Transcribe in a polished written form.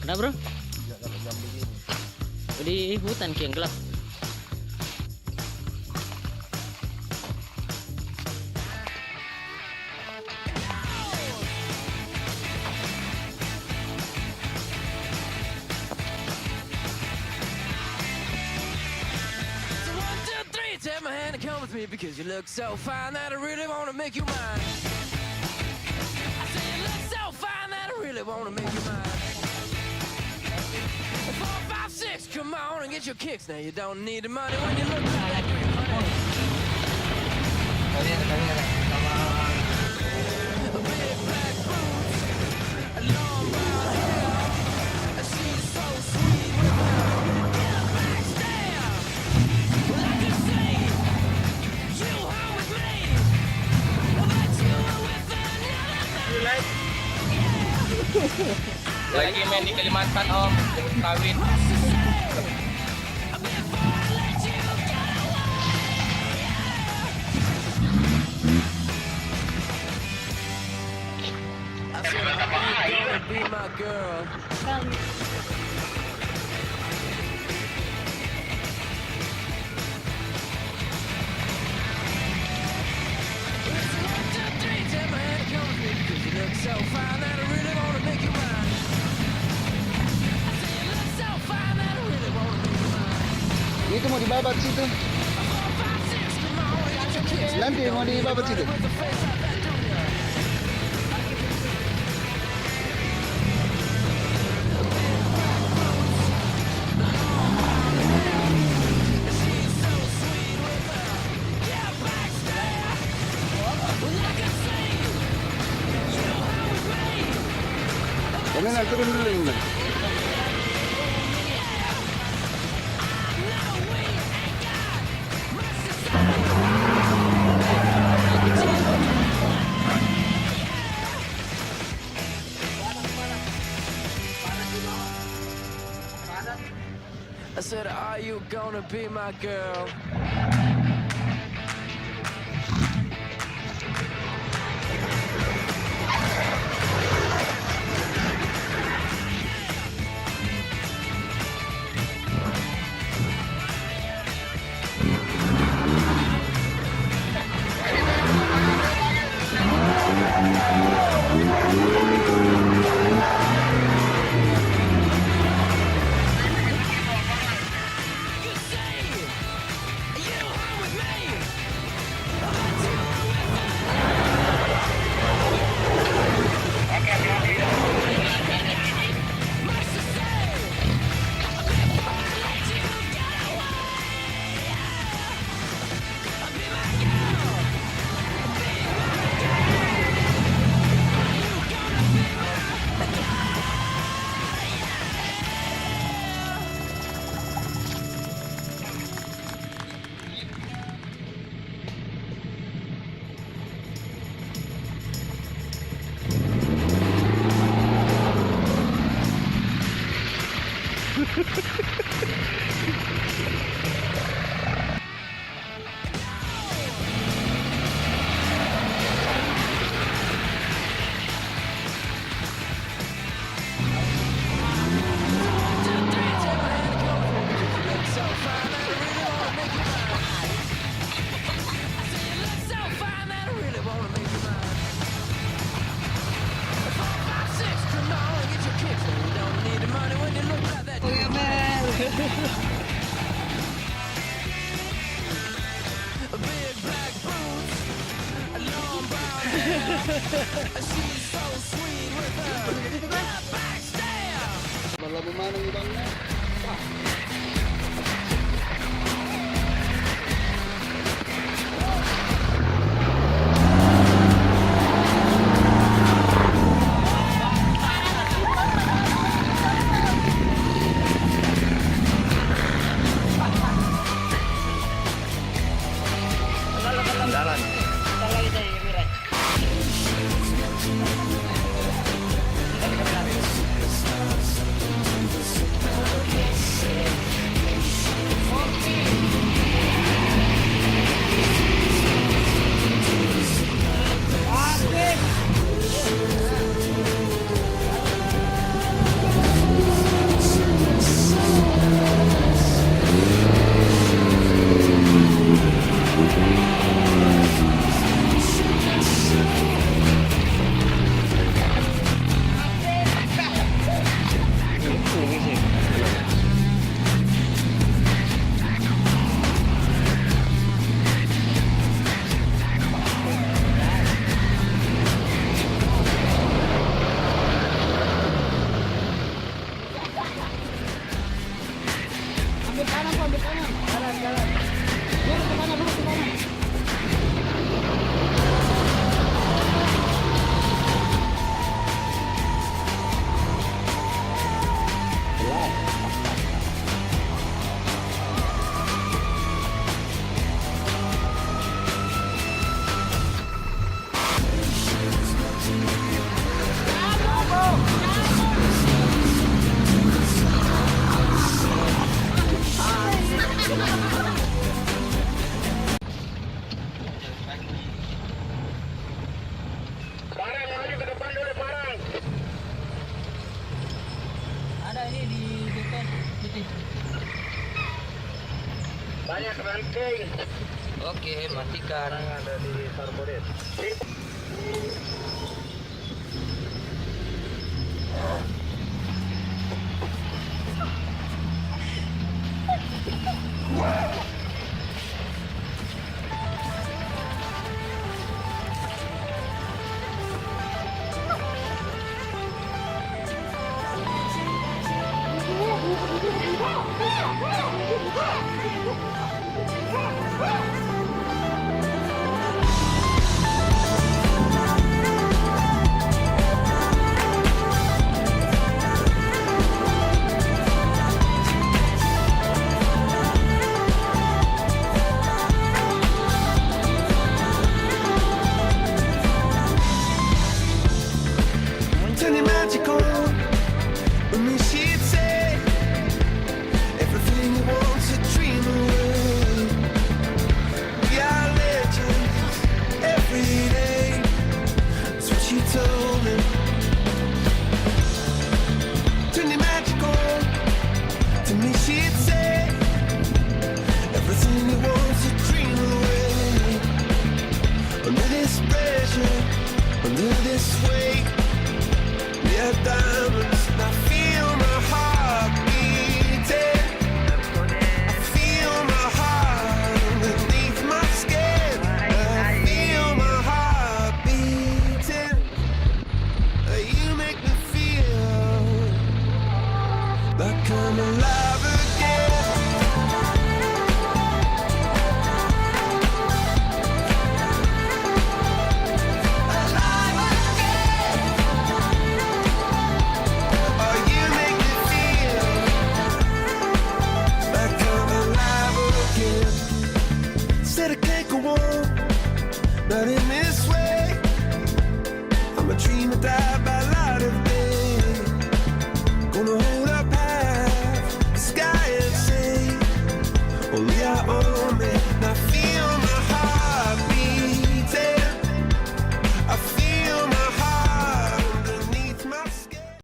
Ada bro? Di hutan yang gelap. Take my hand and come with me because you look so fine that I really wanna make you mine. I say you look so fine that I really wanna make you mine. 4, 5, 6, come on and get your kicks. Now you don't need the money when you look like that. Big black boots, a long brown hair. She's so sweet with her back stare. Well, I can see you are with me, but you are with another man. Lagi main di Kalimantan om, jemput kawin. Be my girl. So fine that I really wanna make you mine. I say you look so fine that I really wanna make you mine. Itu mau dibabat situ. 4, 5, 6, come on, I got your kicks. Nanti mau dibabat situ. With the face like that, don't ya? She's so sweet with her yeah, back stare. Well, I can see you are with me. Kami na turun dulu ini. I said, are you gonna be my girl? You say you are with me, but you are with much to say. Before I let you get away, be my girl, be my girl. Are you gonna be my girl? Big black boots, a long brown hair. She's so sweet with her back stare. Malabo man ang ibang na. Jalan. Ntar lagi tadi, Mirai. kanan po, di kanan. Kanan, kanan. Lurus ke kanan, lurus ke kanan. Ada ini di depan putih. Banyak ranting. Oke, matikan. Ada di Sarbodet. Turn your magic on. When me she'd say everything you want to dream away. We are legends every day. That's what she told me. Turn your magic on. To me she'd say everything you want to dream away. Under this pressure, under this weight. We are diamonds, and I feel my heart beating. I feel my heart underneath my skin. I feel my heart beating. You make me feel like I'm alive.